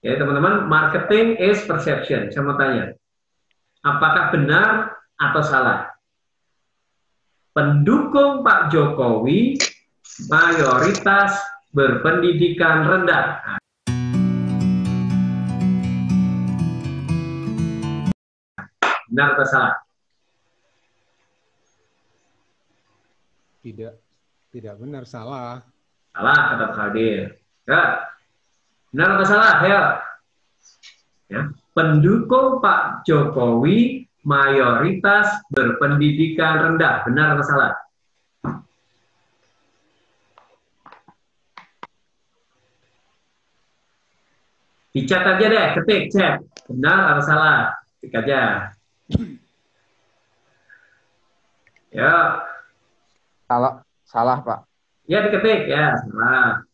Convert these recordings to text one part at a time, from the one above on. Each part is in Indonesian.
Ya teman-teman, marketing is perception. Saya mau tanya, apakah benar atau salah? Pendukung Pak Jokowi mayoritas berpendidikan rendah. Benar atau salah? Tidak benar, salah. Salah, kata Pak Hadir. Ya. Benar atau salah? Ya. Ya. Pendukung Pak Jokowi mayoritas berpendidikan rendah. Benar atau salah? Dicat aja deh, ketik, chat. Benar atau salah? Ketik aja. Ya. Salah Pak. Ya, diketik. Ya, salah.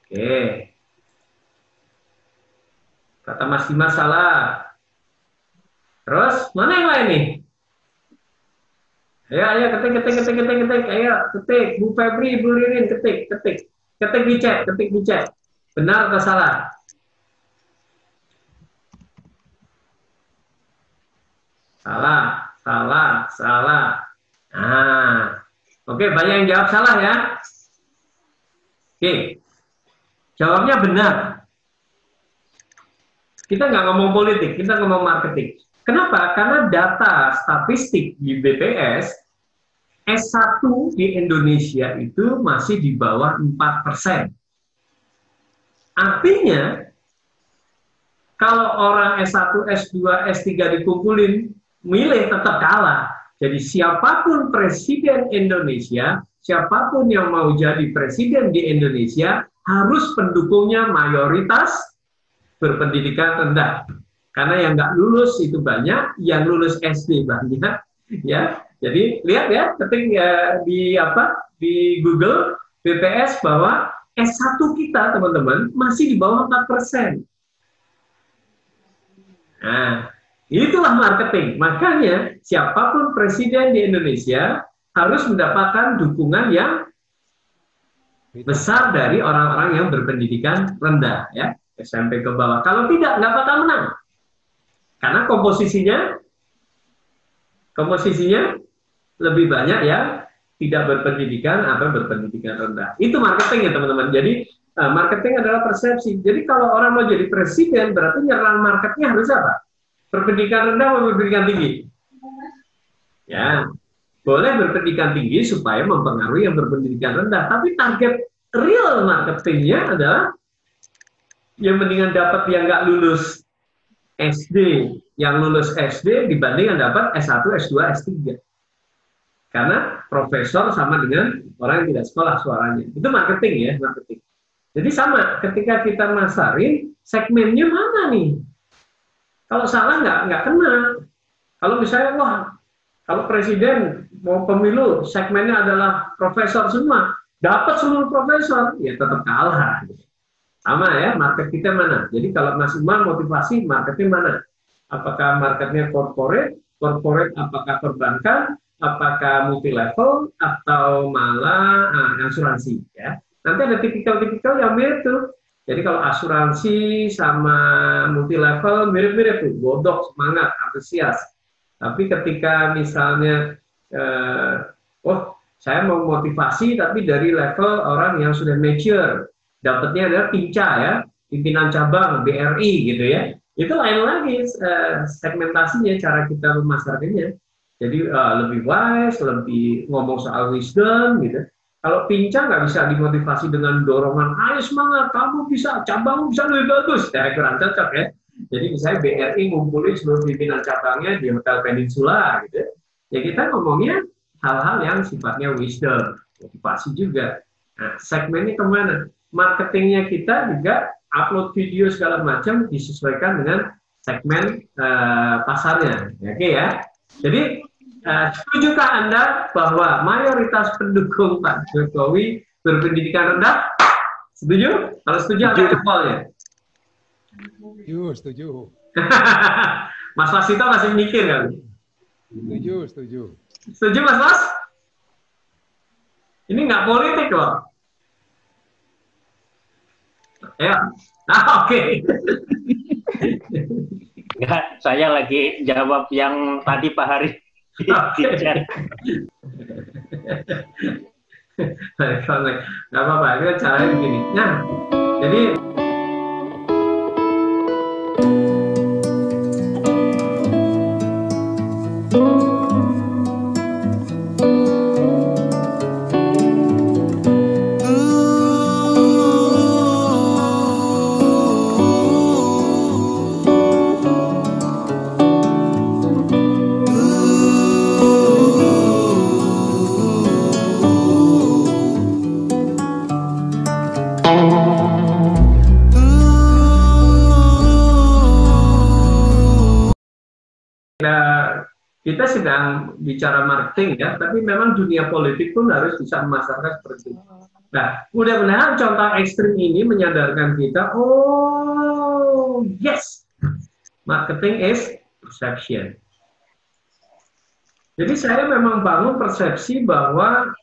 Oke. Kata Mas Dimas salah. Terus, mana yang lain nih? Ayo, ketik. Ayo, ketik. Bu Febri, Bu Ririn, ketik. Ketik di chat. Benar atau salah? Salah. Nah, oke, banyak yang jawab salah ya. Oke, jawabnya benar. Kita nggak ngomong politik, kita ngomong marketing. Kenapa? Karena data statistik di BPS, S1 di Indonesia itu masih di bawah 4%. Artinya, kalau orang S1, S2, S3 dikumpulin, milih tetap kalah. Jadi siapapun presiden Indonesia, siapapun yang mau jadi presiden di Indonesia, harus pendukungnya mayoritas berpendidikan rendah. Karena yang nggak lulus itu banyak, yang lulus SD banyak. Ya, jadi lihat ya, ketik di Google BPS bahwa S1 kita teman-teman masih di bawah 4%. Nah, itulah marketing. Makanya siapapun presiden di Indonesia harus mendapatkan dukungan yang besar dari orang-orang yang berpendidikan rendah, ya, SMP ke bawah. Kalau tidak, nggak bakal menang. Karena komposisinya lebih banyak yang tidak berpendidikan atau berpendidikan rendah. Itu marketing ya teman-teman. Jadi marketing adalah persepsi. Jadi kalau orang mau jadi presiden, berarti nyerang marketnya harus apa? Berpendidikan rendah atau berpendidikan tinggi? Ya, boleh berpendidikan tinggi supaya mempengaruhi yang berpendidikan rendah. Tapi target real marketingnya adalah yang mendingan dapat yang nggak lulus SD, yang lulus SD dibanding yang dapat S1, S2, S3. Karena profesor sama dengan orang yang tidak sekolah suaranya. Itu marketing ya, marketing. Jadi sama, ketika kita masarin, segmennya mana nih? Kalau salah nggak kena. Kalau misalnya, wah, kalau presiden mau pemilu, segmennya adalah profesor semua, dapat seluruh profesor, ya tetap kalah. Sama ya, market kita mana? Jadi kalau Mas Umar motivasi, marketnya mana? Apakah marketnya corporate apakah perbankan, apakah multi level, atau malah asuransi? Ya. Nanti ada tipikal-tipikal yang mirip tuh. Jadi kalau asuransi sama multi level mirip-mirip tuh, bodoh, semangat, antusias. Tapi ketika misalnya, saya mau motivasi tapi dari level orang yang sudah mature, dapatnya adalah PINCA ya, pimpinan cabang BRI gitu ya. Itu lain lagi segmentasinya, cara kita memasarkannya. Jadi lebih wise, lebih ngomong soal wisdom gitu. Kalau PINCA nggak bisa dimotivasi dengan dorongan, ayo semangat, kamu bisa, cabang bisa lebih bagus. Ya, kurang cocok ya. Jadi misalnya BRI ngumpulin seluruh pimpinan cabangnya di Hotel Peninsula gitu. Ya kita ngomongnya hal-hal yang sifatnya wisdom, motivasi juga. Nah, segmennya kemana? Marketingnya kita juga upload video segala macam disesuaikan dengan segmen pasarnya. Oke ya. Jadi setujukah Anda bahwa mayoritas pendukung Pak Jokowi berpendidikan rendah? Setuju? Kalau setuju angkat jempolnya. Setuju. Mas Wasito masih mikir kali. Setuju. Setuju Mas Was? Ini nggak politik loh. Ya, oke. Enggak, saya lagi jawab yang tadi Pak Hari di chat. Nggak apa-apa, kita caranya begini. Nah, jadi kita sedang bicara marketing ya, tapi memang dunia politik pun harus bisa memasarkan seperti itu. Nah, mudah-mudahan contoh ekstrim ini menyadarkan kita, oh yes, marketing is perception. Jadi saya memang bangun persepsi bahwa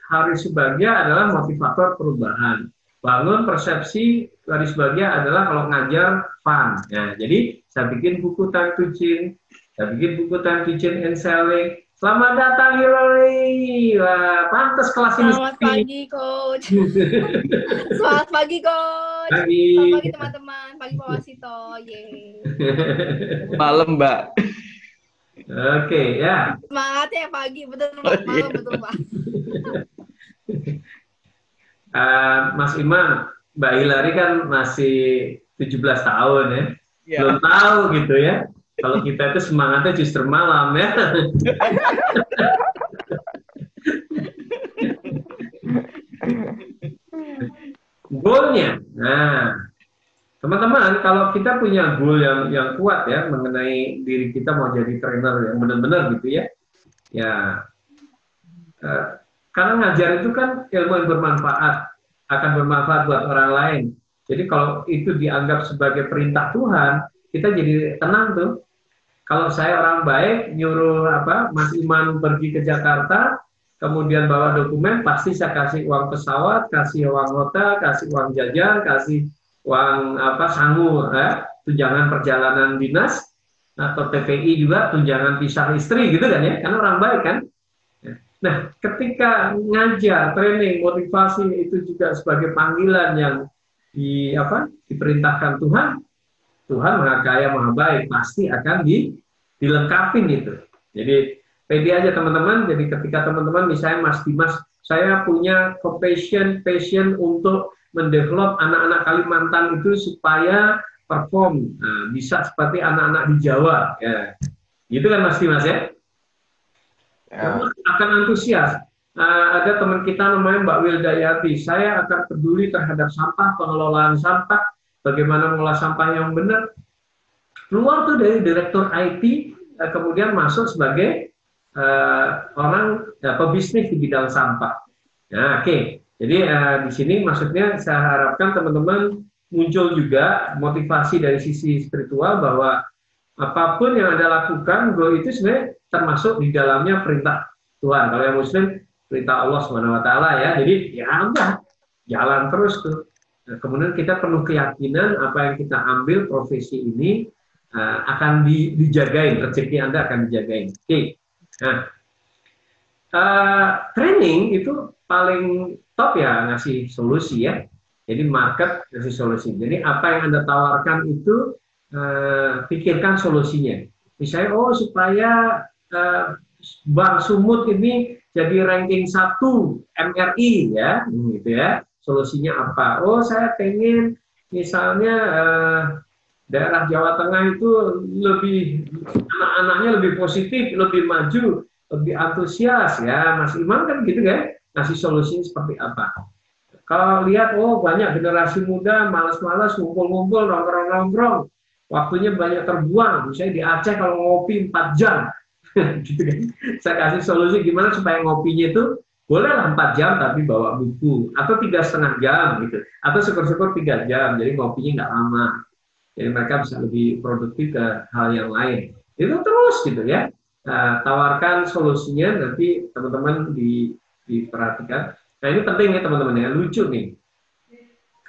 Haris Subagja adalah motivator perubahan. Bangun persepsi Haris Subagja adalah kalau ngajar fun. Nah, jadi saya bikin buku Time to Change. Saya bikin buku Time to Change and Selling. Selamat datang Hilary. Wah, pantas kelas ini. Selamat pagi, Coach. Selamat pagi, Coach. Pagi. Selamat pagi, teman-teman. Pagi, Pak Wasito. Yeay. Malam, Mbak. Oke, ya. Semangat ya pagi. Betul, Pak. Malam, betul, Pak. Mas Iman, Mbak Hilary kan masih 17 tahun ya. Ya. Belum tahu gitu ya. Kalau kita itu semangatnya justru malam ya. Goalnya. Nah, teman-teman, kalau kita punya goal yang kuat ya mengenai diri kita mau jadi trainer yang benar-benar gitu ya. Ya, karena ngajar itu kan ilmu yang bermanfaat, akan bermanfaat buat orang lain. Jadi kalau itu dianggap sebagai perintah Tuhan, kita jadi tenang tuh. Kalau saya orang baik nyuruh Mas Iman pergi ke Jakarta, kemudian bawa dokumen, pasti saya kasih uang pesawat, kasih uang hotel, kasih uang jajan, kasih uang sangu, tunjangan perjalanan dinas atau TPI juga, tunjangan pisah istri gitu kan ya, karena orang baik kan. Nah, ketika ngajar, training, motivasi itu juga sebagai panggilan yang diperintahkan Tuhan. Tuhan Maha Kaya, Maha Baik, pasti akan dilengkapin itu. Jadi, pede aja teman-teman. Jadi, ketika teman-teman, misalnya Mas Dimas, saya punya passion untuk mendevelop anak-anak Kalimantan itu supaya perform, bisa seperti anak-anak di Jawa. Ya. Gitu kan Mas Dimas ya? Ya. Akan antusias. Ada teman kita namanya Mbak Wildayati, saya akan peduli terhadap sampah, pengelolaan sampah, bagaimana mengolah sampah yang benar. Keluar tuh dari direktur IT, kemudian masuk sebagai orang pebisnis di bidang sampah. Nah, oke. Jadi di sini maksudnya saya harapkan teman-teman muncul juga motivasi dari sisi spiritual bahwa apapun yang Anda lakukan, goal itu sebenarnya termasuk di dalamnya perintah Tuhan. Kalau yang Muslim, perintah Allah SWT ya. Jadi ya udah, jalan terus tuh. Nah, kemudian kita penuh keyakinan apa yang kita ambil profesi ini akan dijagain, rezeki Anda akan dijagain. Oke. Nah, training itu paling top ya ngasih solusi ya. Jadi market ngasih solusi. Jadi apa yang Anda tawarkan itu pikirkan solusinya. Misalnya, supaya Bank Sumut ini jadi ranking 1 MRI ya, gitu ya. Solusinya apa? Saya pengen misalnya daerah Jawa Tengah itu lebih anak-anaknya lebih positif, lebih maju, lebih antusias ya. Mas Iman kan gitu kan, ngasih solusinya seperti apa? Kalau lihat banyak generasi muda malas-malas ngumpul-ngumpul, nongkrong-nongkrong, waktunya banyak terbuang. Misalnya di Aceh kalau ngopi 4 jam, gitu kan. Saya kasih solusi gimana supaya ngopinya itu bolehlah 4 jam tapi bawa buku, atau 3,5 jam gitu, atau syukur-syukur 3 jam, jadi ngopinya nggak lama, jadi mereka bisa lebih produktif ke hal yang lain. Itu terus gitu ya, tawarkan solusinya, nanti teman-teman diperhatikan. Nah ini penting ya teman-teman ya, lucu nih.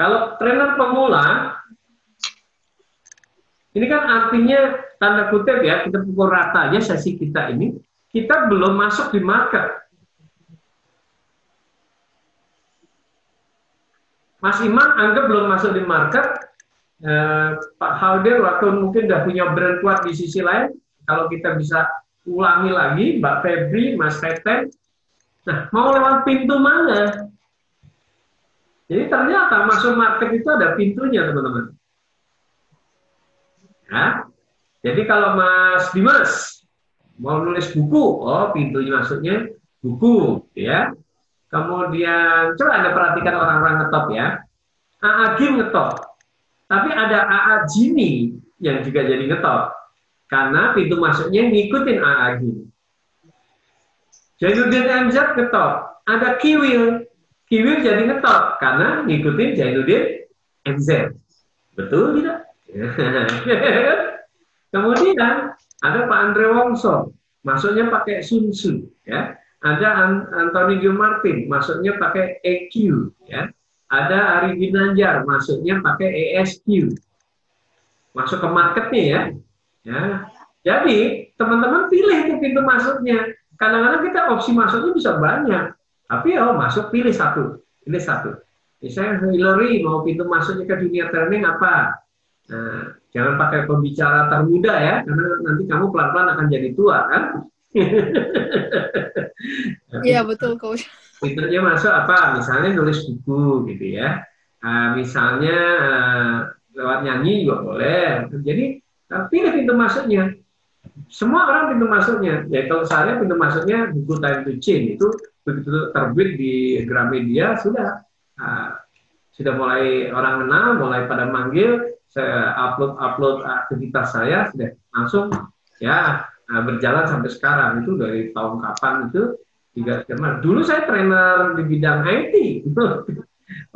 Kalau trainer pemula Ini kan artinya tanda kutip ya, kita pukul rata aja sesi kita ini, kita belum masuk di market. Mas Iman anggap belum masuk di market, Pak Halder waktu mungkin udah punya brand kuat di sisi lain, kalau kita bisa ulangi lagi, Mbak Febri, Mas Teten, nah mau lewat pintu mana? Jadi ternyata masuk market itu ada pintunya teman-teman. Ya. Jadi kalau Mas Dimas mau nulis buku, oh pintunya masuknya buku, ya. Kemudian coba Anda perhatikan orang-orang ngetop ya. AA Gim ngetop, tapi ada AA Jimmy yang juga jadi ngetop, karena pintu masuknya ngikutin AA Gim. Jainuddin MZ ngetop, ada Kiwil, Kiwil jadi ngetop karena ngikutin Jainuddin MZ. Betul tidak? Kemudian ada Pak Andre Wongso, masuknya pakai Sun Sun, ya. Ada Anthony Gilmartin, masuknya pakai EQ, ya. Ada Ari Ginanjar, masuknya pakai ESQ. Masuk ke marketnya ya. Ya. Jadi teman-teman pilih itu pintu masuknya. Kadang-kadang kita opsi masuknya bisa banyak, tapi masuk pilih satu, Misalnya Hillary mau pintu masuknya ke dunia training apa? Nah, jangan pakai pembicara termuda ya, karena nanti kamu pelan-pelan akan jadi tua kan. Iya betul coach. Pintunya masuk apa? Misalnya nulis buku gitu ya. Misalnya lewat nyanyi juga boleh. Jadi pilih pintu masuknya. Semua orang pintu masuknya. Ya kalau saya pintu masuknya buku Time to Change itu begitu terbit di Gramedia sudah mulai orang kenal, mulai pada manggil. Saya upload aktivitas saya sudah langsung ya berjalan sampai sekarang. Itu dari tahun kapan itu 3 tahun. Dulu saya trainer di bidang IT,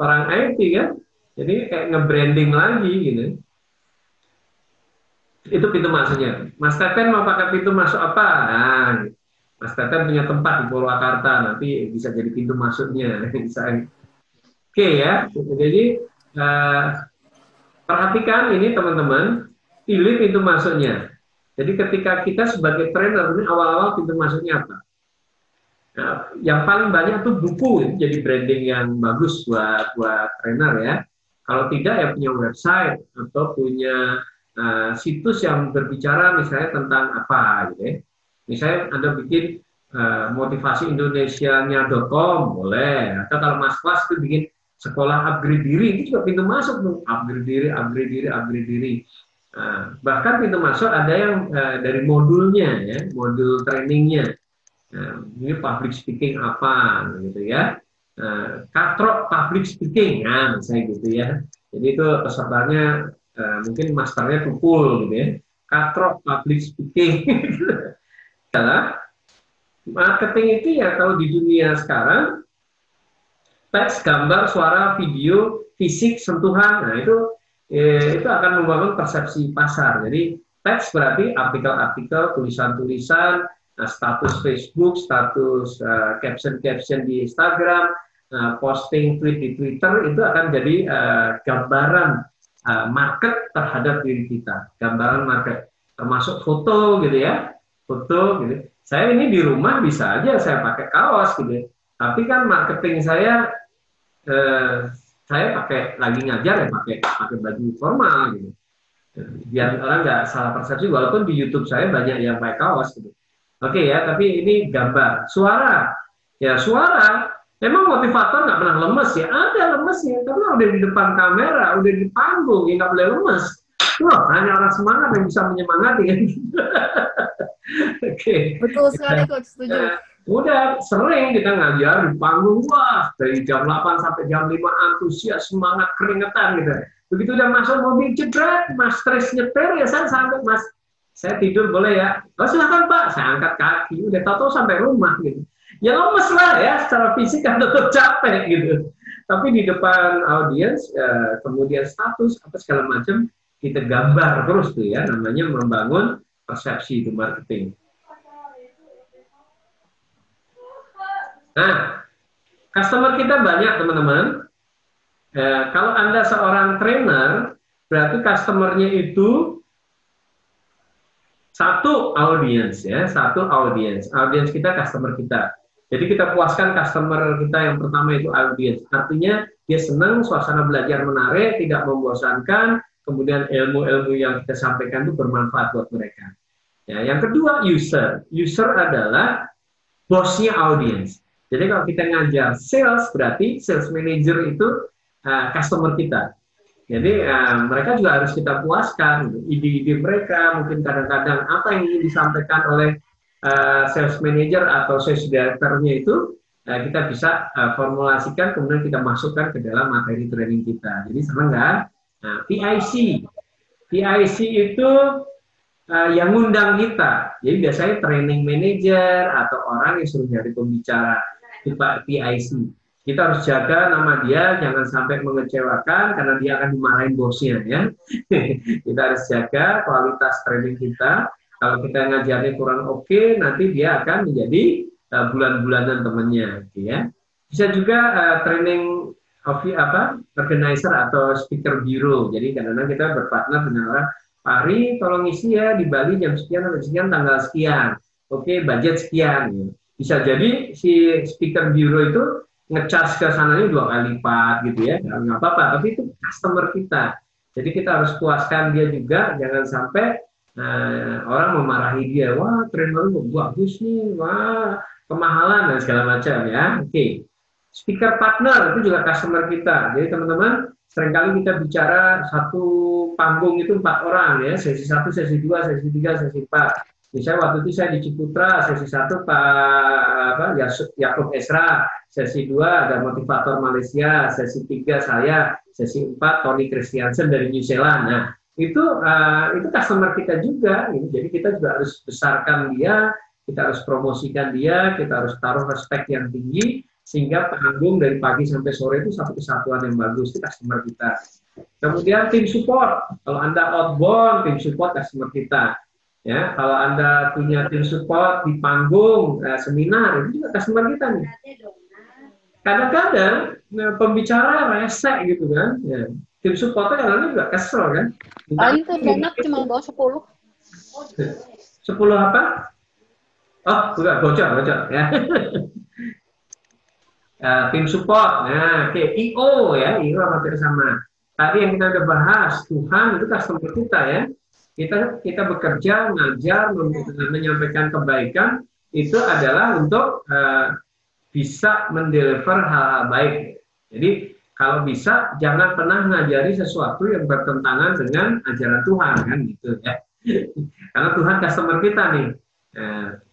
orang IT kan, jadi kayak nge-branding lagi gitu. Itu pintu masuknya. Mas Teten mau pakai pintu masuk apa? Nah, Mas Teten punya tempat di Purwakarta, nanti bisa jadi pintu masuknya. Oke ya, jadi perhatikan ini teman-teman, pilih pintu masuknya. Jadi ketika kita sebagai trainer ini awal-awal pintu masuknya apa? Nah, yang paling banyak tuh buku, jadi branding yang bagus buat trainer ya. Kalau tidak ya punya website atau punya situs yang berbicara misalnya tentang apa gitu ya. Misalnya Anda bikin motivasiindonesianya.com boleh. Atau kalau Mas Klas itu bikin sekolah upgrade diri, itu juga pintu masuk tuh, upgrade diri. Bahkan pintu masuk ada yang dari modulnya ya, modul trainingnya. Ini public speaking apa gitu ya. Katrok public speaking, nah misalnya gitu ya. Jadi itu pesertanya mungkin masternya tukul gitu ya. Katrok public speaking. Adalah marketing itu ya kalau di dunia sekarang teks, gambar, suara, video, fisik, sentuhan, nah itu akan membangun persepsi pasar. Jadi teks berarti artikel-artikel, tulisan-tulisan, status Facebook, status caption-caption di Instagram, posting tweet di Twitter, itu akan jadi gambaran market terhadap diri kita, gambaran market, termasuk foto gitu ya, foto gitu. Saya ini di rumah bisa aja saya pakai kaos gitu, tapi kan marketing saya pakai lagi ngajar ya pakai baju formal gitu, biar orang nggak salah persepsi. Walaupun di YouTube saya banyak yang pakai kaos gitu. Oke ya, tapi ini gambar. Suara, ya suara. Memang motivator nggak pernah lemes ya, ada lemesnya. Karena udah di depan kamera, udah di panggung, ya nggak boleh lemes. Wah, hanya orang semangat yang bisa menyemangati kan. Oke. Betul sekali coach, setuju. Udah sering kita ngajar di panggung, wah dari jam 8 sampai jam 5 antusias, semangat, keringetan gitu. Begitu udah masuk mobil jebret, Mas stres nyetir ya saya sampai Mas, saya tidur boleh ya? Oh silakan Pak, saya angkat kaki, udah tahu-tahu sampai rumah gitu. Ya lemes lah ya, secara fisik kan tetap capek gitu. Tapi di depan audiens, kemudian status apa segala macam kita gambar terus tuh ya, namanya membangun persepsi itu marketing. Nah, customer kita banyak teman-teman. Kalau Anda seorang trainer, berarti customernya itu Satu audience ya, satu audience. Audience kita customer kita. Jadi kita puaskan customer kita yang pertama itu audience. Artinya dia senang, suasana belajar menarik, tidak membosankan, kemudian ilmu-ilmu yang kita sampaikan itu bermanfaat buat mereka. Ya, yang kedua user. User adalah bosnya audience. Jadi kalau kita ngajar sales, berarti sales manager itu customer kita. Jadi mereka juga harus kita puaskan ide-ide mereka, mungkin kadang-kadang apa yang ingin disampaikan oleh sales manager atau sales director-nya itu kita bisa formulasikan, kemudian kita masukkan ke dalam materi training kita. Jadi senang kan? Nah, PIC. PIC itu yang ngundang kita. Jadi biasanya training manager atau orang yang suruh jadi pembicara itu Pak PIC. Kita harus jaga nama dia, jangan sampai mengecewakan karena dia akan dimarahin bosnya ya. Kita harus jaga kualitas training kita. Kalau kita ngajarnya kurang oke, nanti dia akan menjadi bulan-bulanan temannya, gitu ya. Bisa juga training organizer atau speaker bureau. Jadi kadang-kadang kita berpartner dengan orang, Pak Ari, tolong isi ya di Bali jam sekian sampai sekian tanggal sekian. Oke, budget sekian. Ya. Bisa jadi si speaker bureau itu ngecas ke sananya 2 kali lipat gitu ya, nggak apa-apa, tapi itu customer kita. Jadi kita harus puaskan dia juga, jangan sampai orang memarahi dia, wah trainer lu bagus nih, wah kemahalan dan segala macam ya. Oke. Speaker partner itu juga customer kita. Jadi teman-teman, seringkali kita bicara satu panggung itu 4 orang ya, sesi 1, sesi 2, sesi 3, sesi 4. Misalnya waktu itu saya di Ciputra, sesi 1 Pak Yakub Esra, sesi 2 ada motivator Malaysia, sesi 3 saya, sesi 4 Tony Christiansen dari New Zealand. Nah, itu customer kita juga. Jadi kita juga harus besarkan dia, kita harus promosikan dia, kita harus taruh respect yang tinggi, sehingga panggung dari pagi sampai sore itu satu kesatuan yang bagus, itu customer kita. Kemudian tim support, kalau Anda outbound, tim support customer kita. Ya, kalau Anda punya tim support di panggung, seminar, itu juga customer kita nih. Kadang-kadang pembicara rese gitu kan, ya. Tim supportnya kadang-kadang juga kesel kan. Itu enak cuma bawa 10. 10 apa? Oh, bukan, bocor ya. Tim support, nah, oke, IO ya, IO hampir sama. Tadi yang kita udah bahas, Tuhan itu customer kita ya. Kita bekerja, ngajar, menyampaikan kebaikan, itu adalah untuk bisa mendeliver hal-hal baik. Jadi kalau bisa jangan pernah ngajari sesuatu yang bertentangan dengan ajaran Tuhan kan gitu ya. Karena Tuhan customer kita nih.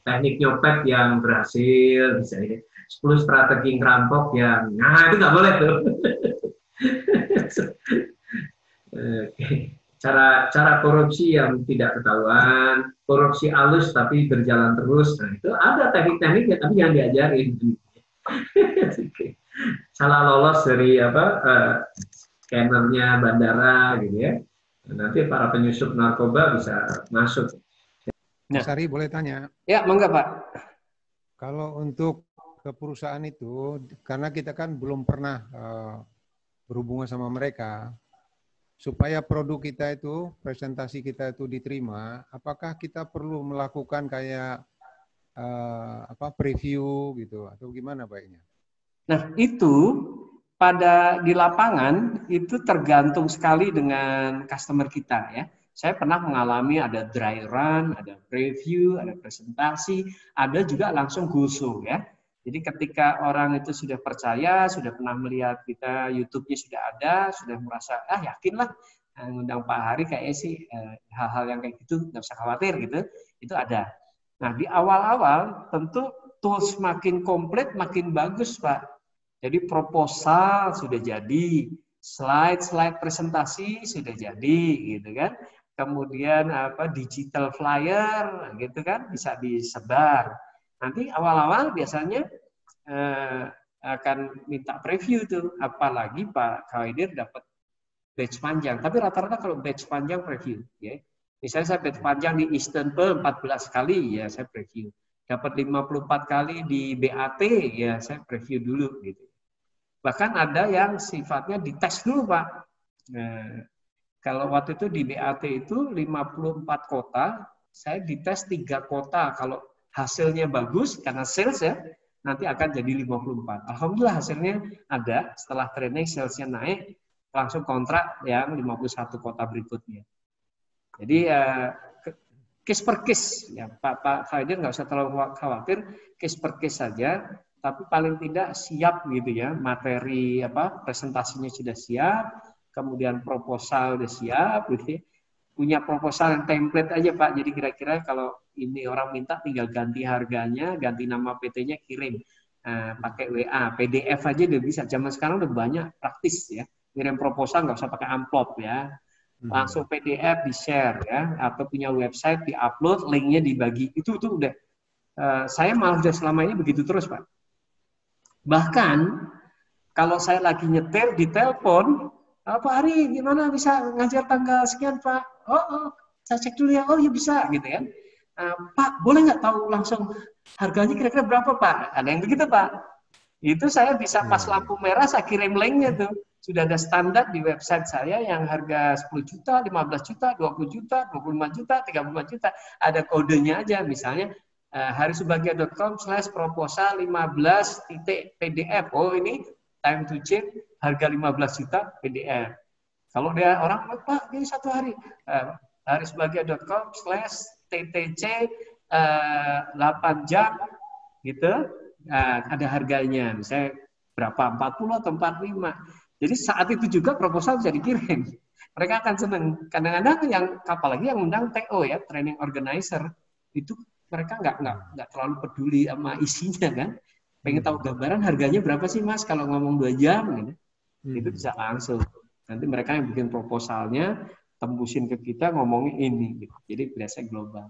Teknik nyopet yang berhasil, misalnya 10 strategi ngerampok yang, nah itu nggak boleh tuh. Cara korupsi yang tidak ketahuan, korupsi halus tapi berjalan terus, nah itu ada teknik-tekniknya tapi yang diajarin. Salah lolos dari scannernya bandara gitu ya, nanti para penyusup narkoba bisa masuk. Mas Ari boleh tanya? Ya, mangga Pak. Kalau untuk ke perusahaan itu, karena kita kan belum pernah berhubungan sama mereka, supaya produk kita itu, presentasi kita itu diterima, apakah kita perlu melakukan kayak preview gitu, atau gimana baiknya? Nah, itu di lapangan itu tergantung sekali dengan customer kita ya. Saya pernah mengalami ada dry run, ada preview, ada presentasi, ada juga langsung go show ya. Jadi ketika orang itu sudah percaya, sudah pernah melihat kita YouTube-nya sudah ada, sudah merasa yakinlah ngundang Pak Hari kayaknya sih hal-hal yang kayak gitu nggak usah khawatir gitu, itu ada. Nah di awal-awal tentu tools makin komplit makin bagus Pak. Jadi proposal sudah jadi, slide presentasi sudah jadi gitu kan. Kemudian digital flyer gitu kan bisa disebar. Nanti awal-awal biasanya akan minta preview tuh, apalagi Pak Khaidir dapat batch panjang. Tapi rata-rata kalau batch panjang preview, ya. Misalnya saya batch panjang di Eastern Pearl 14 kali, ya saya preview. Dapat 54 kali di BAT, ya saya preview dulu gitu. Bahkan ada yang sifatnya dites dulu Pak. Nah, kalau waktu itu di BAT itu 54 kota, saya dites 3 kota. Kalau hasilnya bagus, karena sales ya, nanti akan jadi 54. Alhamdulillah hasilnya ada, setelah training salesnya naik, langsung kontrak yang 51 kota berikutnya. Jadi case per case, ya Pak Faidir nggak usah terlalu khawatir, case per case saja, tapi paling tidak siap gitu ya, materi presentasinya sudah siap, kemudian proposal sudah siap, gitu ya. Punya proposal yang template aja Pak, jadi kira-kira kalau ini orang minta tinggal ganti harganya, ganti nama PT-nya, kirim pakai WA, PDF aja udah bisa. Zaman sekarang udah banyak praktis ya, kirim proposal nggak usah pakai amplop ya, langsung PDF di share ya, atau punya website di upload, linknya dibagi, itu udah. Saya malah udah selama ini begitu terus Pak. Bahkan kalau saya lagi nyetir di telepon, Pak Ari gimana bisa ngajar tanggal sekian Pak? Oh, saya cek dulu ya. Oh ya bisa gitu kan. Pak boleh nggak tahu langsung harganya kira-kira berapa Pak? Ada yang begitu Pak. Itu saya bisa pas lampu merah saya kirim linknya tuh. Sudah ada standar di website saya yang harga 10 juta, 15 juta, 20 juta, 25 juta, 35 juta. Ada kodenya aja misalnya harisubagia.com/proposal 15.pdf. Oh ini time to change harga 15 juta PDF. Kalau dia orang Pak ini 1 hari harisubagia.com/ttc 8 jam gitu, ada harganya misalnya berapa, 40 atau 45. Jadi saat itu juga proposal bisa dikirim. Mereka akan senang. Kadang-kadang yang apalagi yang undang TO ya, training organizer, itu mereka nggak terlalu peduli sama isinya kan. Pengen tahu gambaran harganya berapa sih Mas kalau ngomong 2 jam gitu. Itu bisa langsung. Nanti mereka yang bikin proposalnya tembusin ke kita ngomongin ini gitu. Jadi biasanya global.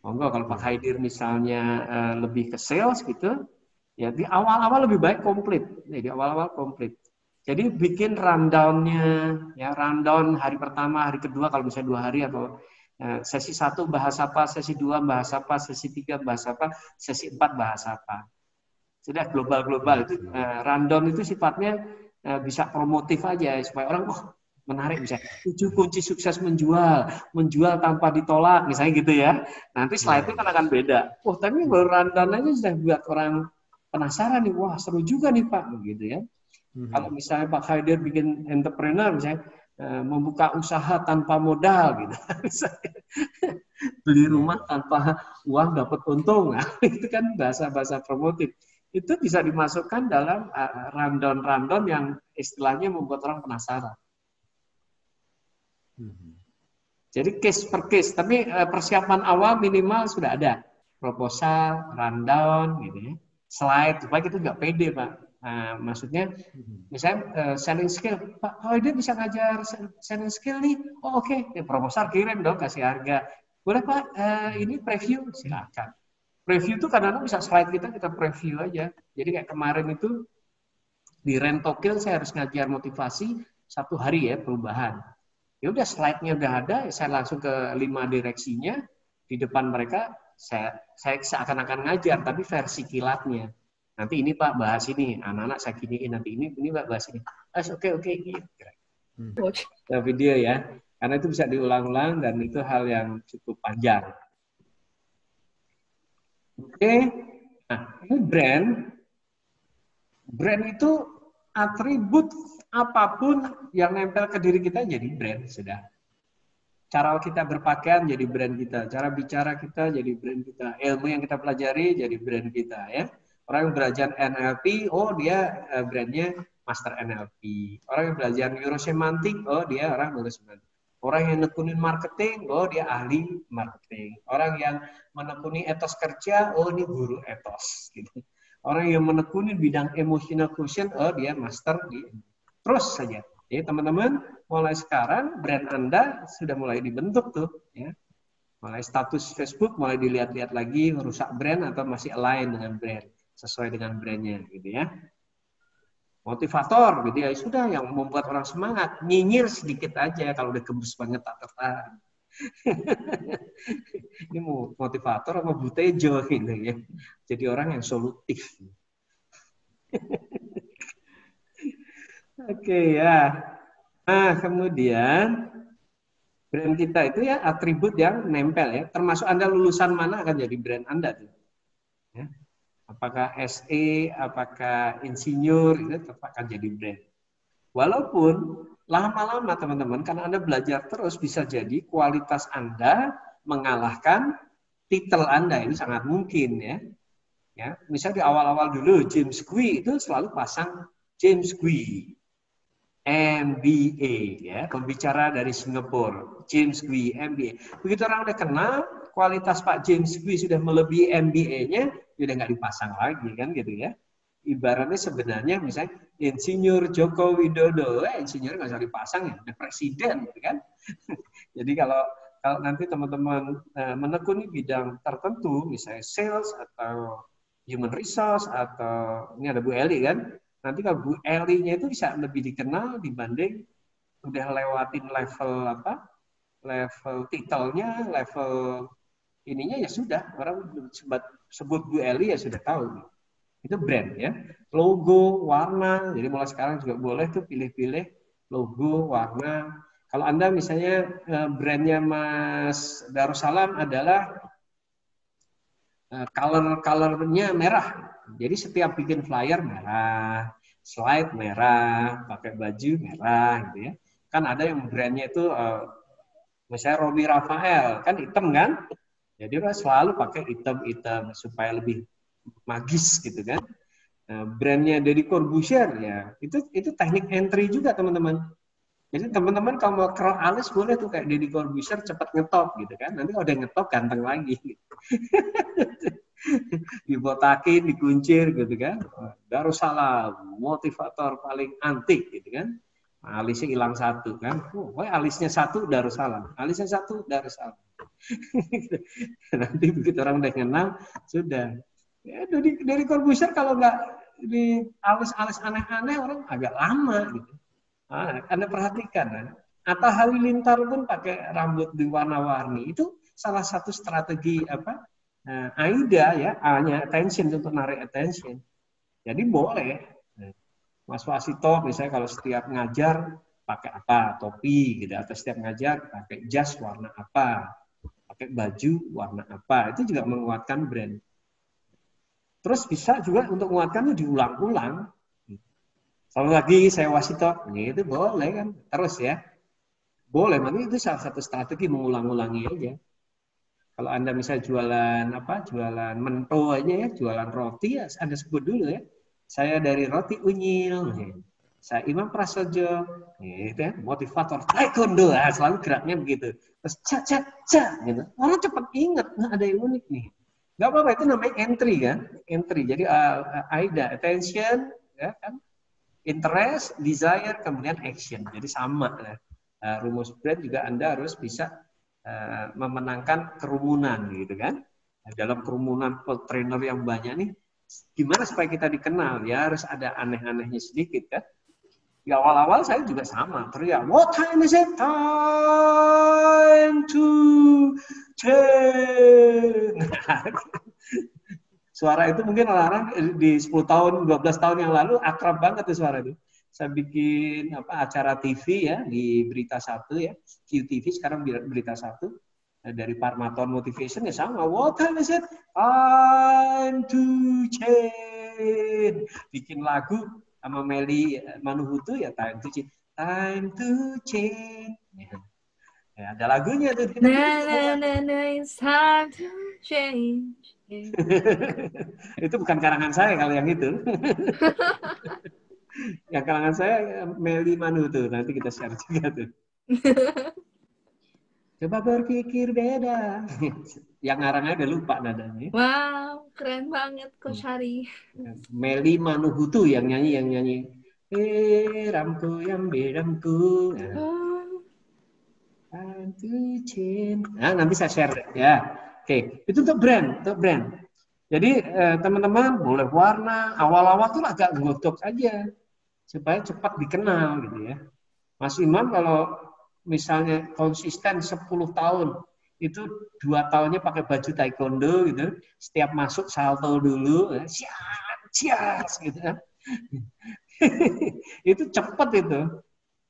Monggo kalau Pak Haidir misalnya lebih ke sales gitu, ya di awal-awal lebih baik komplit. Jadi awal-awal komplit. Jadi bikin rundown-nya, ya rundown hari pertama, hari kedua kalau misalnya 2 hari atau sesi 1 bahas apa, sesi 2 bahas apa, sesi 3 bahas apa, sesi 4 bahas apa. Sudah global-global itu rundown itu sifatnya bisa promotif aja supaya orang menarik misalnya 7 kunci sukses menjual tanpa ditolak misalnya gitu ya. Nanti slide itu kan akan beda. Tapi baru rundown aja sudah buat orang penasaran nih, wah seru juga nih Pak begitu ya. Kalau misalnya Pak Haidir bikin entrepreneur misalnya membuka usaha tanpa modal gitu. Beli rumah tanpa uang dapat untung. Nah, itu kan bahasa-bahasa promotif. Itu bisa dimasukkan dalam rundown-rundown yang istilahnya membuat orang penasaran. Jadi case per case, tapi persiapan awal minimal sudah ada. Proposal, rundown gitu ya. Slide, supaya kita nggak pede Pak. Maksudnya misalnya selling skill, Pak dia bisa ngajar selling skill nih, oke. Proposal kirim dong, kasih harga, boleh Pak ini preview, silakan. Preview itu kadang-kadang bisa slide kita preview aja. Jadi kayak kemarin itu di Rentokil saya harus ngajar motivasi 1 hari ya perubahan. Ya udah slide-nya udah ada, saya langsung ke 5 direksinya di depan mereka, saya seakan-akan ngajar tapi versi kilatnya. Nanti ini Pak bahas ini, anak-anak saya giniin, nanti ini Pak bahas ini. Oke, gitu. Nah, video ya, karena itu bisa diulang-ulang dan itu hal yang cukup panjang. Oke, nah ini brand. Brand itu atribut apapun yang nempel ke diri kita jadi brand sudah. Cara kita berpakaian jadi brand kita, cara bicara kita jadi brand kita, ilmu yang kita pelajari jadi brand kita ya. Orang yang belajar NLP, dia brandnya Master NLP. Orang yang belajar neurosemantik, dia orang neurosemantik. Orang yang nekunin marketing, dia ahli marketing. Orang yang menekuni etos kerja, ini guru etos. Gitu. Orang yang menekuni bidang emotional quotient, dia master di. Terus saja. Jadi teman-teman, mulai sekarang brand Anda sudah mulai dibentuk tuh. Ya. Mulai status Facebook, mulai dilihat-lihat lagi, merusak brand atau masih align dengan brand. Sesuai dengan brandnya gitu ya. Motivator gitu ya, sudah yang membuat orang semangat, nyinyir sedikit aja kalau udah gembus banget tak tertahan. Ini motivator apa butejo gitu ya. Jadi orang yang solutif. Oke ya. Nah, kemudian Brand kita itu ya atribut yang nempel ya. Termasuk Anda lulusan mana akan jadi brand Anda tuh. Ya. Apakah SE, apakah insinyur, itu tetap akan jadi brand. Walaupun lama-lama teman-teman, karena Anda belajar terus, bisa jadi kualitas Anda mengalahkan titel Anda. Ini sangat mungkin ya. Ya, misalnya di awal-awal dulu James Gui itu selalu pasang James Gui MBA ya, pembicara dari Singapura, James Gui MBA. Begitu orang udah kenal, kualitas Pak James Gui sudah melebihi MBA-nya, udah nggak dipasang lagi kan gitu ya. Ibaratnya sebenarnya misalnya Insinyur Joko Widodo, insinyur nggak usah dipasang ya, ada presiden gitu kan. Jadi kalau nanti teman-teman menekuni bidang tertentu, misalnya sales atau human resource atau ini ada Bu Eli kan. Nanti kalau Bu Eli-nya itu bisa lebih dikenal dibanding udah lewatin level apa? Level titelnya, level ininya ya sudah. Orang sebut Bu Eli ya sudah tahu. Itu brand ya. Logo, warna. Jadi mulai sekarang juga boleh tuh pilih-pilih logo, warna. Kalau Anda misalnya brandnya Mas Darussalam adalah color-colornya merah. Jadi setiap bikin flyer merah, slide merah, pakai baju merah gitu ya. Kan ada yang brandnya itu misalnya Robi Rafael, kan hitam kan? Jadi orang selalu pakai hitam-hitam supaya lebih magis gitu kan. Brandnya Deddy Corbuzier ya, itu teknik entry juga teman-teman. Jadi teman-teman kalau mau curl alis boleh tuh kayak Deddy Corbuzier cepat ngetop gitu kan. Nanti kalau udah ngetop ganteng lagi. Dibotakin, dikuncir gitu kan. Darussalam, motivator paling antik gitu kan. Alisnya hilang satu kan. Alisnya satu Darussalam. Alisnya satu Darussalam. Nanti begitu orang udah kenal, sudah. Ya, dari Corbuzier kalau nggak di alis-alis aneh-aneh orang agak lama gitu. Anda perhatikan. Atta Halilintar pun pakai rambut diwarna-warni. Itu salah satu strategi apa? AIDA ya, A-nya attention untuk narik attention. Jadi boleh. Mas Wasito misalnya kalau setiap ngajar pakai apa, topi gitu, atau setiap ngajar pakai jas warna apa, pakai baju warna apa, itu juga menguatkan brand. Terus bisa juga untuk menguatkannya diulang-ulang. Kalau lagi saya Wasito, itu boleh kan, terus ya, boleh. Makanya itu salah satu strategi mengulang-ulangi aja. Kalau Anda misalnya jualan apa, jualan mento aja ya, jualan roti ya, Anda sebut dulu ya. Saya dari Roti Unyil, saya Imam Prasojo, gitu ya, motivator taekwondo, selalu geraknya begitu. Terus gitu. Orang cepat ingat, ada yang unik nih. Gak apa-apa, itu namanya entry kan, entry. Jadi AIDA, attention, ya kan, interest, desire, kemudian action. Jadi sama. Rumus brand juga Anda harus bisa memenangkan kerumunan gitu kan. Dalam kerumunan trainer yang banyak nih, gimana supaya kita dikenal? Ya harus ada aneh-anehnya sedikit kan. Di awal-awal saya juga sama, teriak, what time is it? Time to change. Suara itu mungkin orang di 10 tahun, 12 tahun yang lalu akrab banget tuh suara itu. Saya bikin acara TV ya di Berita 1 ya, QTV sekarang Berita 1 dari Parmaton Motivation ya sama. What time is it? Time to change. Bikin lagu sama Meli Manuhutu ya time to change. Time to change. Ya, ada lagunya tuh. It's time to change. Itu bukan karangan saya kalau yang itu. Yang kalangan saya Meli Manuhutu, nanti kita share juga tuh. Coba berpikir beda. Yang ngarangnya udah lupa nadanya. Wow, keren banget Coach Hari. Meli Manuhutu yang nyanyi. Ramku yang beramku. Nah, nanti saya share ya. Oke, itu untuk brand, Jadi teman-teman boleh warna, awal-awal tuh agak ngotok aja supaya cepat dikenal gitu ya. Mas Imam kalau misalnya konsisten 10 tahun, itu 2 tahunnya pakai baju taekwondo gitu, setiap masuk salto dulu, siap gitu kan. Itu cepat itu.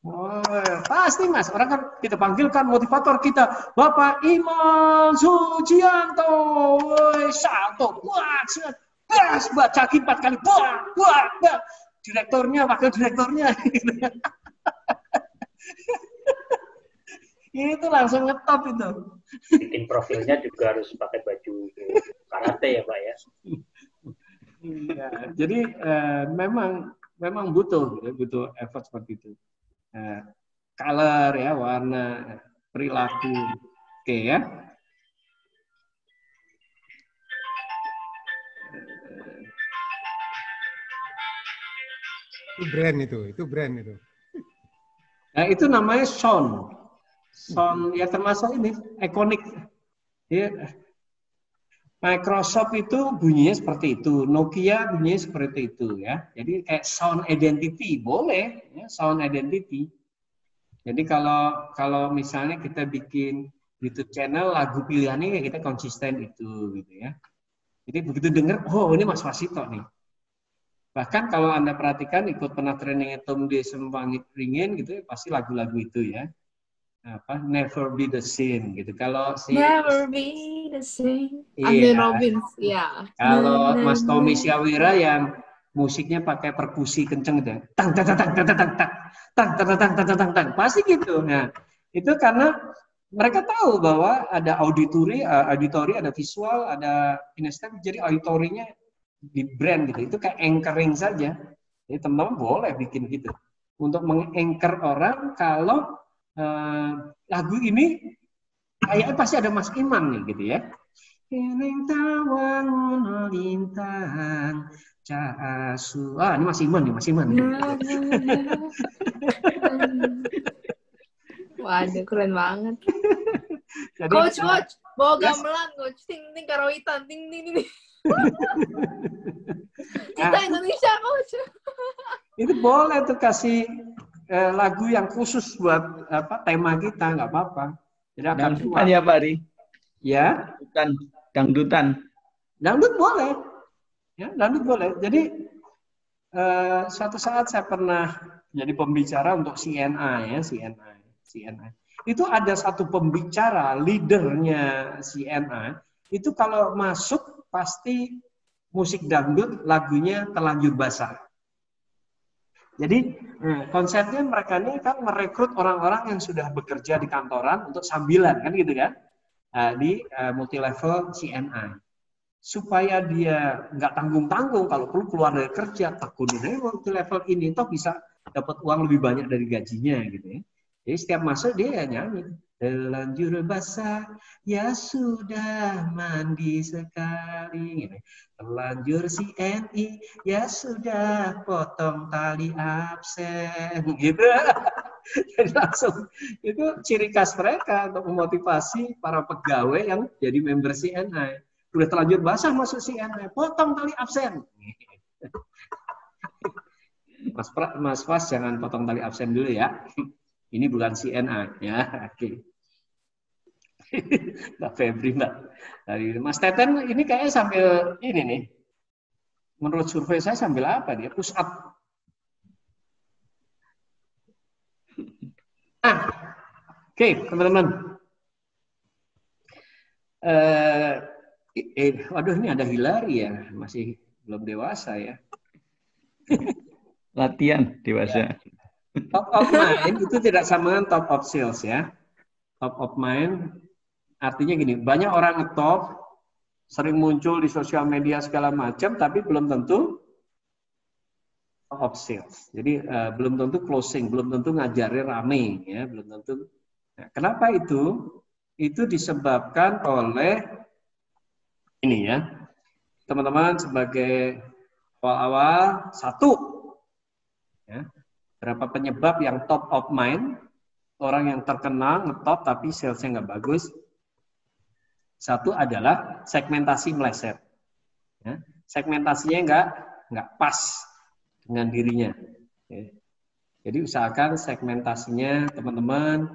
Oh, pasti Mas, orang kan kita panggilkan motivator kita, Bapak Iman Sujianto, woi, salto, buat, bacaki 4 kali, buat, direkturnya, wakil direkturnya, itu langsung ngetop itu. Bikin profilnya juga harus pakai baju karate ya Pak ya. Ya, jadi memang butuh effort seperti itu. Color ya, warna, perilaku, oke ya. Itu brand itu. Nah itu namanya sound ya termasuk ini ikonik. Ya. Microsoft itu bunyinya seperti itu, Nokia bunyinya seperti itu ya. Jadi kayak sound identity boleh, ya, sound identity. Jadi kalau misalnya kita bikin YouTube channel lagu pilihannya kita konsisten itu gitu ya. Jadi begitu dengar, oh ini Mas Wasito nih. Bahkan kalau Anda perhatikan ikut pernah training Tom di Sempangit Ringin gitu, pasti lagu-lagu itu ya. Never Be the Same gitu. Kalau si Never be the same. Iya. Anthony Robbins, ya. Kalau Mas Tommy Syawira yang musiknya pakai perkusi kenceng gitu, tang tang tang tang tang tang tang tang tang tang tang tang, pasti gitu. Nah, itu karena mereka tahu bahwa ada auditori, ada visual, ada kinesthetik, jadi auditorinya di brand gitu. Itu kayak anchoring saja. Jadi teman-teman boleh bikin gitu untuk meng-anchor orang kalau lagu ini kayaknya pasti ada Mas Iman nih gitu ya. Keneng tawang lintang caasu. Ini Mas Iman nih, Mas Iman. Waduh, keren banget. Jadi, Coach, bawa yes. gamelan, Coach. Ting, ting, karawitan, ting, ting, ting. Kita Indonesia, Coach. Itu boleh tuh kasih lagu yang khusus buat tema kita, nggak apa-apa. Jadi akan Dangdutan ya Pak Ri? Ya. Dangdutan. Dangdut boleh. Ya, dangdut boleh. Jadi suatu saat saya pernah jadi pembicara untuk CNA ya, CNA. Itu ada satu pembicara, leadernya CNA, itu kalau masuk pasti musik dangdut, lagunya Terlanjur Basah. Jadi konsepnya mereka ini kan merekrut orang-orang yang sudah bekerja di kantoran untuk sambilan kan gitu kan di multi level CNI supaya dia nggak tanggung-tanggung kalau perlu keluar dari kerja tekunin aja multi level ini toh bisa dapat uang lebih banyak dari gajinya gitu ya. Jadi setiap masuk dia ya nyanyi Terlanjur basah ya sudah mandi sekali gitu. Terlanjur CNI ya sudah potong tali absen gitu. Jadi langsung itu ciri khas mereka untuk memotivasi para pegawai yang jadi member CNI. Udah terlanjur basah masuk CNI, potong tali absen. Mas Fas jangan potong tali absen dulu ya. Ini bukan CNI ya. Oke. Mbak Febri, Mbak. Dari Mas Teten ini kayaknya sambil ini nih. Menurut survei saya sambil apa dia? Push up. Oke, teman-teman. Waduh ini ada Hilary ya, masih belum dewasa ya. Latihan dewasa. Ya. Top of mind itu tidak sama dengan top of sales ya. Top of mind artinya gini, banyak orang ngetop, sering muncul di sosial media segala macam, tapi belum tentu top of sales. Jadi belum tentu closing, belum tentu ngajarin rame ya, belum tentu. Nah, kenapa itu? Itu disebabkan oleh ini ya, teman-teman sebagai awal-awal satu ya. Berapa penyebab yang top of mind, orang yang terkenal ngetop tapi salesnya nggak bagus. Satu adalah segmentasi meleset. Ya. Segmentasinya nggak pas dengan dirinya. Ya. Jadi usahakan segmentasinya teman-teman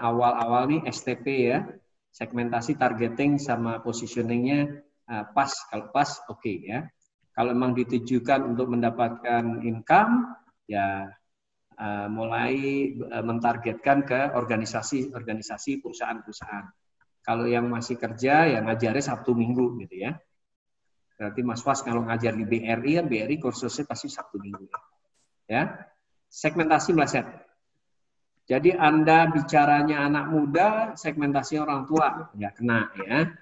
awal-awal nih STP ya, segmentasi targeting sama positioningnya pas. Kalau pas oke ya. Kalau memang ditujukan untuk mendapatkan income ya mulai mentargetkan ke organisasi perusahaan-perusahaan. Kalau yang masih kerja ya ngajarnya Sabtu Minggu gitu ya. Berarti Mas Was kalau ngajar di BRI kan BRI kursusnya pasti Sabtu Minggu ya. Segmentasi meleset. Jadi Anda bicaranya anak muda, segmentasi orang tua nggak kena ya.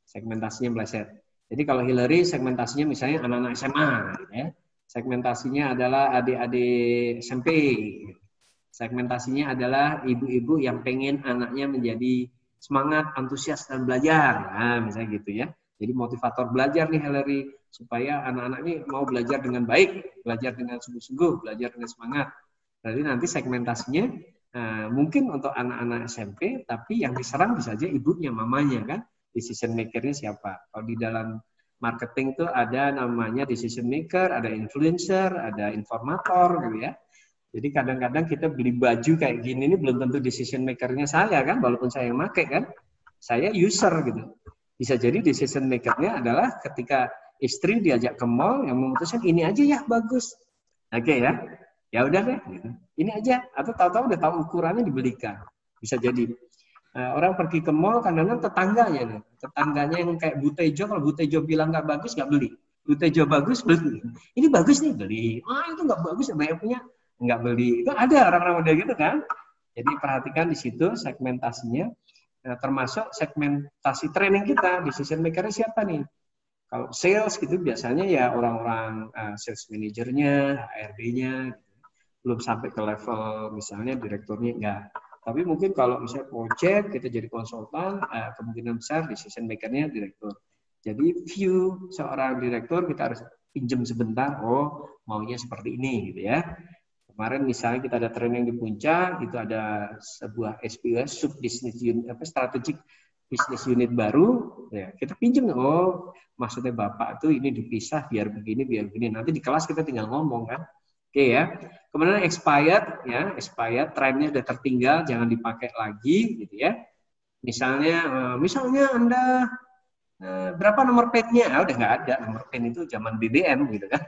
Segmentasinya meleset. Jadi kalau Hillary segmentasinya misalnya anak-anak SMA ya. Segmentasinya adalah adik-adik SMP. Segmentasinya adalah ibu-ibu yang pengen anaknya menjadi semangat, antusias, dan belajar. Nah, misalnya gitu ya. Jadi motivator belajar nih Hillary, supaya anak-anak ini mau belajar dengan baik, belajar dengan sungguh-sungguh, belajar dengan semangat. Jadi nanti segmentasinya mungkin untuk anak-anak SMP, tapi yang diserang bisa aja ibunya, mamanya kan. Decision maker-nya siapa? Kalau di dalam marketing tuh ada namanya decision maker, ada influencer, ada informator gitu ya. Jadi kadang-kadang kita beli baju kayak gini ini belum tentu decision maker-nya saya kan, walaupun saya yang pakai kan. Saya user gitu. Bisa jadi decision maker-nya adalah ketika istri diajak ke mall yang memutuskan ini aja ya bagus. Oke ya. Ya udah deh gitu. Ini aja atau tahu-tahu udah tahu ukurannya dibelikan. Bisa jadi. Orang pergi ke mall kadang-kadang tetangganya yang kayak Butejo, kalau Butejo bilang nggak bagus nggak beli. Butejo bagus beli. Ini bagus nih beli. Itu nggak bagus banyak punya. Nggak beli. Itu ada orang-orang udah gitu kan. Jadi perhatikan di situ segmentasinya, termasuk segmentasi training kita, decision maker-nya siapa nih. Kalau sales gitu biasanya ya orang-orang sales manajernya, HRD-nya, belum sampai ke level misalnya direkturnya enggak. Tapi mungkin kalau misalnya project, kita jadi konsultan, kemungkinan besar decision maker-nya direktur. Jadi view seorang direktur kita harus pinjam sebentar, maunya seperti ini gitu ya. Kemarin misalnya kita ada training di Puncak, itu ada sebuah SBUS, sub business unit, strategic business unit baru, ya kita pinjam, maksudnya Bapak tuh ini dipisah biar begini, nanti di kelas kita tinggal ngomong kan. Oke ya. Kemudian expired, trendnya sudah tertinggal, jangan dipakai lagi gitu ya. Misalnya Anda berapa nomor PIN-nya? Udah nggak ada, nomor PIN itu zaman BBM gitu kan.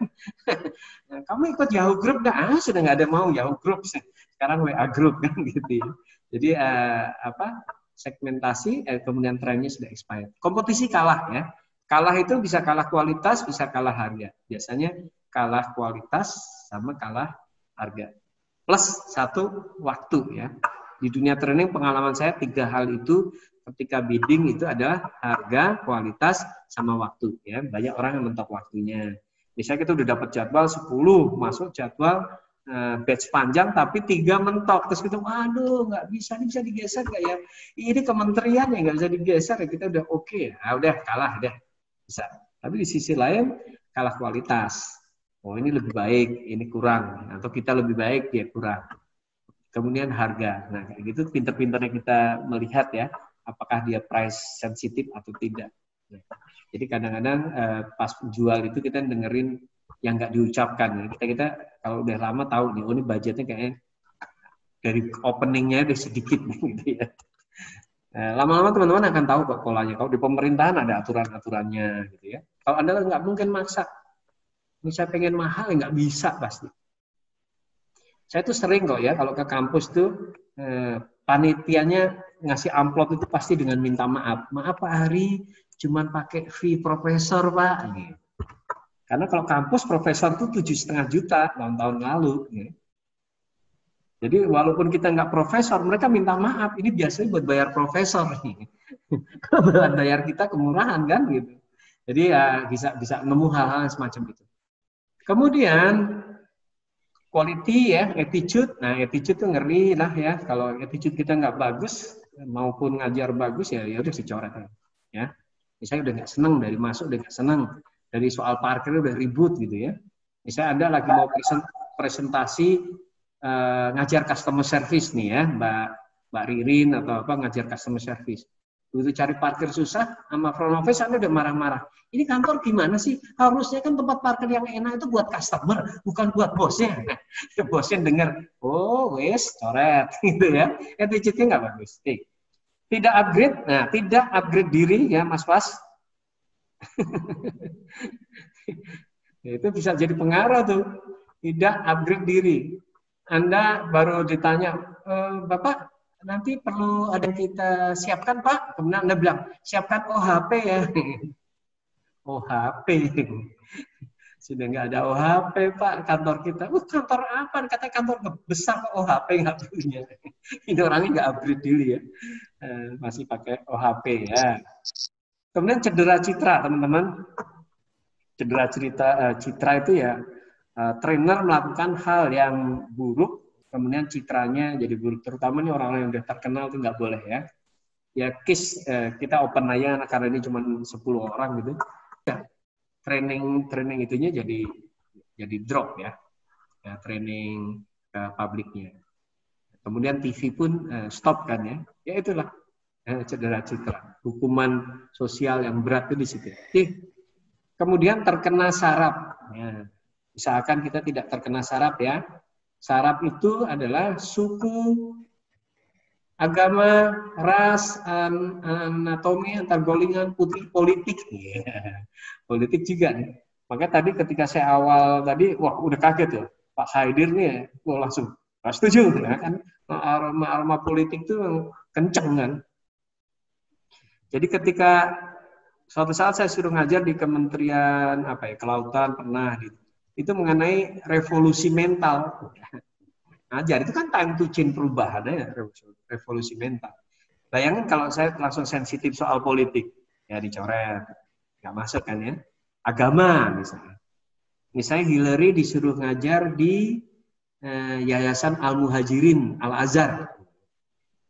Kamu ikut Yahoo Group nggak? Sudah nggak ada mau Yahoo Group, sekarang WA Group kan gitu ya. Jadi segmentasi, kemudian trennya sudah expired. Kompetisi kalah ya. Kalah itu bisa kalah kualitas, bisa kalah harga. Biasanya kalah kualitas sama kalah harga. Plus satu waktu ya. Di dunia training pengalaman saya 3 hal itu ketika bidding itu adalah harga, kualitas, sama waktu ya. Banyak orang yang mentok waktunya. Misalnya kita udah dapat jadwal 10, masuk jadwal batch panjang tapi 3 mentok. Terus kita waduh nggak bisa, ini bisa digeser nggak ya? Ini kementerian ya nggak bisa digeser ya, kita udah oke. Udah kalah deh. Bisa. Tapi di sisi lain kalah kualitas. Ini lebih baik, ini kurang. Atau kita lebih baik, dia kurang. Kemudian harga. Nah kayak gitu pinter-pinternya kita melihat ya. Apakah dia price sensitif atau tidak. Jadi kadang-kadang pas jual itu kita dengerin yang nggak diucapkan. Kita kalau udah lama tahu nih, ini budgetnya kayaknya dari openingnya udah sedikit gitu ya. Lama-lama teman-teman akan tahu kok polanya. Kalau di pemerintahan ada aturan-aturannya gitu ya. Kalau Anda nggak mungkin maksa. Saya pengen mahal ya nggak bisa pasti. Saya tuh sering kok ya kalau ke kampus tuh panitianya ngasih amplop itu pasti dengan minta maaf. Maaf Pak Hari, cuman pakai fee profesor Pak. Gitu. Karena kalau kampus profesor tuh 7,5 juta tahun-tahun lalu. Gitu. Jadi walaupun kita nggak profesor, mereka minta maaf. Ini biasanya buat bayar profesor. Buat bayar kita kemurahan kan gitu. Jadi ya bisa nemu hal-hal semacam itu. Kemudian quality ya, attitude. Nah attitude tuh ngeri lah ya. Kalau attitude kita nggak bagus maupun ngajar bagus ya udah dicoret ya. Misalnya udah nggak seneng dari masuk, udah nggak seneng dari soal parkir udah ribut gitu ya. Misalnya Anda lagi mau presentasi ngajar customer service nih ya, Mbak Ririn atau apa ngajar customer service. Begitu cari parkir susah, sama front office Anda udah marah-marah. Ini kantor gimana sih? Harusnya kan tempat parkir yang enak itu buat customer, bukan buat bosnya. Bosnya dengar, wes, coret, gitu ya. Attitude-nya nggak bagus. Tidak upgrade, tidak upgrade diri ya, Mas Was. Itu bisa jadi pengaruh tuh. Tidak upgrade diri. Anda baru ditanya, Bapak, nanti perlu ada yang kita siapkan, Pak. Kemudian Anda bilang, siapkan OHP ya. OHP. Sudah nggak ada OHP, Pak, kantor kita. Kantor apa? Katanya kantor besar, OHP nggak punya. Ini orangnya nggak upgrade dulu ya. Masih pakai OHP ya. Kemudian cedera citra, teman-teman. Cedera citra itu ya, trainer melakukan hal yang buruk, kemudian citranya jadi buruk. Terutama nih orang-orang yang udah terkenal itu nggak boleh ya. Ya case kita open aja karena ini cuma 10 orang gitu. Ya, training itunya jadi drop ya. Training publiknya. Kemudian TV pun stop kan ya. Ya itulah cedera citra. Hukuman sosial yang berat itu di situ. Kemudian terkena saraf. Ya. Misalkan kita tidak terkena saraf ya. Saraf itu adalah suku, agama, ras, anatomi, antar golongan, politik. Ya. Politik juga nih. Maka tadi ketika saya awal tadi, wah udah kaget ya. Pak Haidir nih, wah langsung setuju ya kan. Aroma politik itu kenceng kan. Jadi ketika suatu saat saya suruh ngajar di Kementerian Kelautan pernah gitu. Itu mengenai revolusi mental. Ngajar itu kan time to change perubahan ya, revolusi mental. Bayangin kalau saya langsung sensitif soal politik, ya dicoret, nggak masuk kan ya. Agama misalnya. Misalnya Hillary disuruh ngajar di Yayasan Al-Muhajirin Al-Azhar.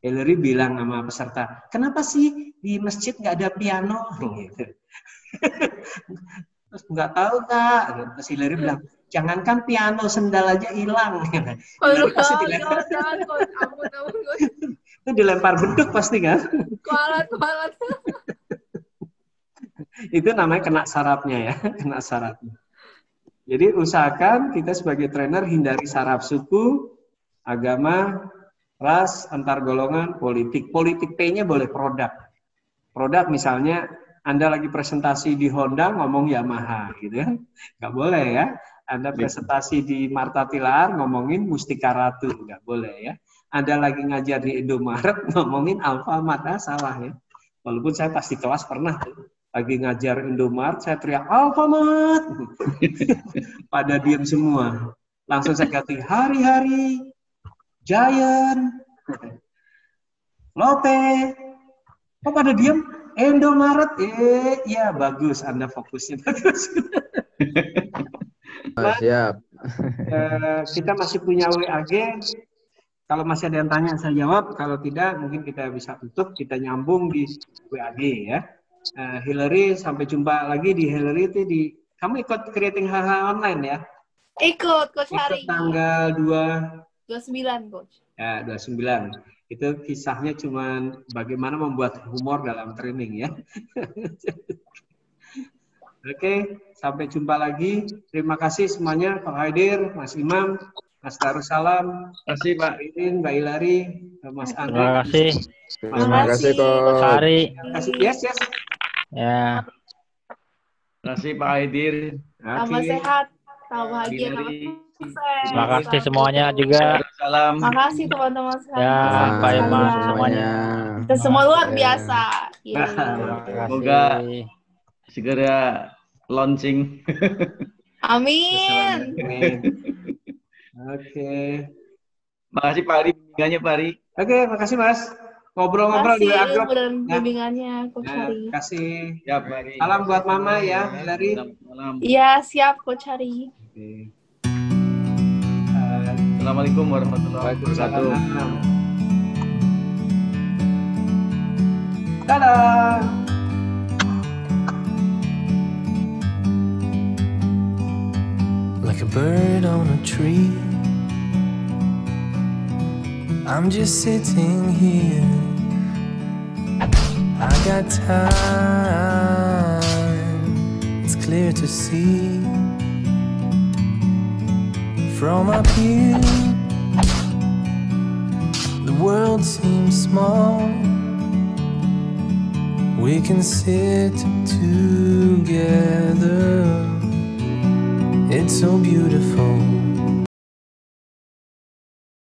Hillary bilang sama peserta, kenapa sih di masjid nggak ada piano? Gitu. Terus nggak tahu Kak. Terus Hillary bilang, jangankan piano, sendal aja hilang. Pasti dilempar. Itu dilempar beduk pasti kan? Kualat. Itu namanya kena sarafnya ya, kena sarafnya. Jadi usahakan kita sebagai trainer hindari saraf suku, agama, ras, antar golongan, politik. Politik P-nya boleh produk. Produk misalnya Anda lagi presentasi di Honda ngomong Yamaha gitu ya. Nggak boleh ya. Anda presentasi di Marta Tilaar ngomongin Mustika Ratu. Nggak boleh ya. Anda lagi ngajar di Indomaret ngomongin Alfamart. Salah ya. Walaupun saya pasti kelas pernah lagi ngajar Indomaret, saya teriak Alfamart. Pada diam semua. Langsung saya ganti hari-hari. Giant, Lotte, kok pada diem? Indomaret, ya bagus, Anda fokusnya bagus. Siap. Kita masih punya WAG, kalau masih ada yang tanya saya jawab, kalau tidak mungkin kita bisa tutup, kita nyambung di WAG ya. Hillary, sampai jumpa lagi di Hillary itu kamu ikut creating hal-hal online ya? Ikut, Coach Hari. Tanggal 29, Coach. Ya, 29. Itu kisahnya cuma bagaimana membuat humor dalam training ya. Oke, sampai jumpa lagi. Terima kasih semuanya, Pak Haidir, Mas Imam, Mas Darussalam. Terima kasih, Pak. Irin, Mbak Hilary, Mas Andre. Terima kasih. Terima kasih, Coach. Hari. Terima kasih. Yes. Ya. Terima kasih, Pak Haidir. Sama sehat, sama bahagia, sama sukses. Terima kasih semuanya juga. Salam. Terima kasih teman-teman sekalian. Ya, Pak Imam semuanya. Kita semua luar biasa. Terima Semoga kasih. segera launching. Amin. Oke. Makasih Pak Ari bimbingannya Pak Ari. Oke, makasih Mas. Ngobrol-ngobrol di WA Group. Dan bimbingannya, Coach Hari. Kasih. Ya, Pak Ari. Salam buat Mama ya, Hilary. Salam. Iya, siap Coach Hari. Oke. Assalamualaikum warahmatullahi wabarakatuh. Dadah. Like a bird on a tree, I'm just sitting here. I got time, it's clear to see. From up here, the world seems small. We can sit together. It's so beautiful.